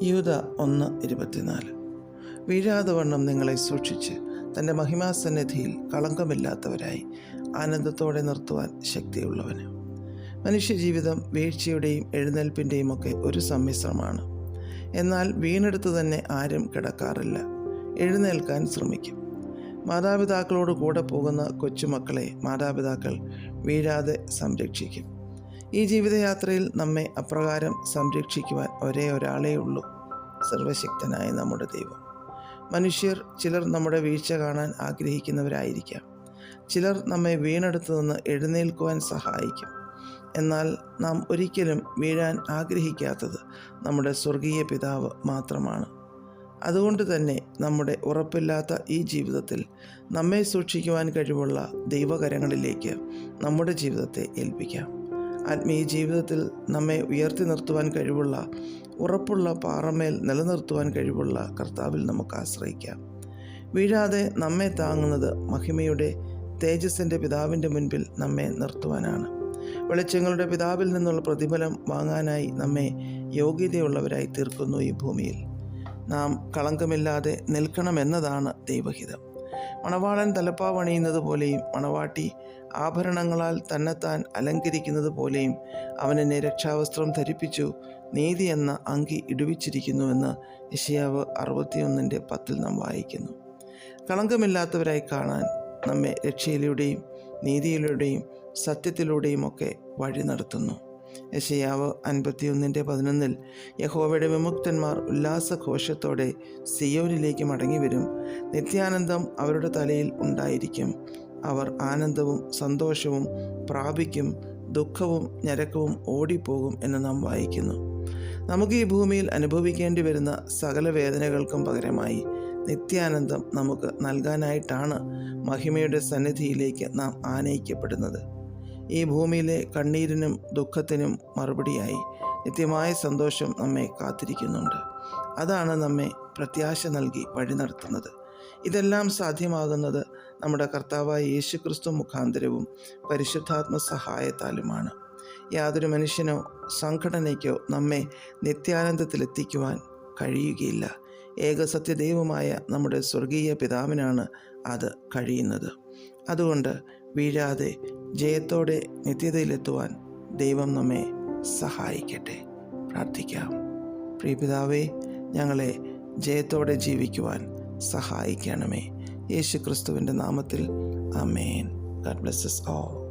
യൂദ 1:24. വീഴാതെ വണ്ണം നിങ്ങളെ സൂക്ഷിച്ച് തൻ്റെ മഹിമാസന്നിധിയിൽ കളങ്കമില്ലാത്തവരായി ആനന്ദത്തോടെ നിർത്തുവാൻ ശക്തിയുള്ളവന്. മനുഷ്യജീവിതം വീഴ്ചയുടെയും എഴുന്നേൽപ്പിൻ്റെയും ഒക്കെ ഒരു സമ്മിശ്രമാണ്. എന്നാൽ വീണെടുത്ത് തന്നെ ആരും കിടക്കാറില്ല, എഴുന്നേൽക്കാൻ ശ്രമിക്കും. മാതാപിതാക്കളോട് കൂടെ പോകുന്ന കൊച്ചുമക്കളെ മാതാപിതാക്കൾ വീഴാതെ സംരക്ഷിക്കും. ഈ ജീവിതയാത്രയിൽ നമ്മെ അപ്രകാരം സംരക്ഷിക്കുവാൻ ഒരേ ഒരാളേ ഉള്ളൂ, സർവശക്തനായ നമ്മുടെ ദൈവം. മനുഷ്യർ ചിലർ നമ്മുടെ വീഴ്ച കാണാൻ ആഗ്രഹിക്കുന്നവരായിരിക്കാം. ചിലർ നമ്മെ വീണെടുത്തു നിന്ന് എഴുന്നേൽക്കുവാൻ സഹായിക്കും. എന്നാൽ നാം ഒരിക്കലും വീഴാൻ ആഗ്രഹിക്കാത്തത് നമ്മുടെ സ്വർഗീയ പിതാവ് മാത്രമാണ്. അതുകൊണ്ട് തന്നെ നമ്മുടെ ഉറപ്പില്ലാത്ത ഈ ജീവിതത്തിൽ നമ്മെ സൂക്ഷിക്കുവാൻ കഴിവുള്ള ദൈവകരങ്ങളിലേക്ക് നമ്മുടെ ജീവിതത്തെ ഏൽപ്പിക്കാം. ആത്മീയ ജീവിതത്തിൽ നമ്മെ ഉയർത്തി നിർത്തുവാൻ കഴിവുള്ള, ഉറപ്പുള്ള പാറമേൽ നിലനിർത്തുവാൻ കഴിവുള്ള കർത്താവിൽ നമുക്ക് ആശ്രയിക്കാം. വീഴാതെ നമ്മെ താങ്ങുന്നത് മഹിമയുടെ തേജസ്സിൻ്റെ പിതാവിൻ്റെ മുൻപിൽ നമ്മെ നിർത്തുവാനാണ്. വെളിച്ചങ്ങളുടെ പിതാവിൽ നിന്നുള്ള പ്രതിഫലം വാങ്ങാനായി നമ്മെ യോഗ്യതയുള്ളവരായി തീർക്കുന്നു ഈ ഭൂമിയിൽ. നാം കളങ്കമില്ലാതെ നിൽക്കണമെന്നതാണ് ദൈവഹിതം. മണവാളൻ തലപ്പാവണിയുന്നത് പോലെയും മണവാട്ടി ആഭരണങ്ങളാൽ തന്നെത്താൻ അലങ്കരിക്കുന്നത് പോലെയും അവനെ രക്ഷാവസ്ത്രം ധരിപ്പിച്ചു, നീതി എന്ന അങ്കി ഇടുവിച്ചിരിക്കുന്നുവെന്ന് യെശയ്യാവ് 61:10 നാം വായിക്കുന്നു. കളങ്കമില്ലാത്തവരായി കാണാൻ നമ്മെ രക്ഷയിലൂടെയും നീതിയിലൂടെയും സത്യത്തിലൂടെയും ഒക്കെ വഴി നടത്തുന്നു. യെശയ്യാവ് 51:11 യഹോവയുടെ വിമുക്തന്മാർ ഉല്ലാസഘോഷത്തോടെ സിയോനിലേക്ക് മടങ്ങിവരും. നിത്യാനന്ദം അവരുടെ തലയിൽ ഉണ്ടായിരിക്കും. അവർ ആനന്ദവും സന്തോഷവും പ്രാപിക്കും, ദുഃഖവും ഞരക്കവും ഓടിപ്പോകും എന്ന് നാം വായിക്കുന്നു. നമുക്ക് ഈ ഭൂമിയിൽ അനുഭവിക്കേണ്ടി വരുന്ന സകല വേദനകൾക്കും പകരമായി നിത്യാനന്ദം നമുക്ക് നൽകാനായിട്ടാണ് മഹിമയുടെ സന്നിധിയിലേക്ക് നാം ആനയിക്കപ്പെടുന്നത്. ഈ ഭൂമിയിലെ കണ്ണീരിനും ദുഃഖത്തിനും മറുപടിയായി നിത്യമായ സന്തോഷം നമ്മെ കാത്തിരിക്കുന്നുണ്ട്. അതാണ് നമ്മെ പ്രത്യാശ നൽകി വഴി നടത്തുന്നത്. ഇതെല്ലാം സാധ്യമാകുന്നത് നമ്മുടെ കർത്താവായ യേശുക്രിസ്തു മുഖാന്തരവും പരിശുദ്ധാത്മ സഹായത്താലുമാണ്. യാതൊരു മനുഷ്യനോ സംഘടനയ്ക്കോ നമ്മെ നിത്യാനന്ദത്തിലെത്തിക്കുവാൻ കഴിയുകയില്ല. ഏകസത്യദൈവമായ നമ്മുടെ സ്വർഗീയ പിതാവിനാണ് അത് കഴിയുന്നത്. അതുകൊണ്ട് വീഴാതെ ജയത്തോടെ നിത്യതയിലെത്തുവാൻ ദൈവം നമ്മെ സഹായിക്കട്ടെ. പ്രാർത്ഥിക്കാം. പ്രിയപിതാവേ, ഞങ്ങളെ ജയത്തോടെ ജീവിക്കുവാൻ സഹായിക്കണമേ. യേശുക്രിസ്തുവിൻ്റെ നാമത്തിൽ ആമേൻ. God bless us all.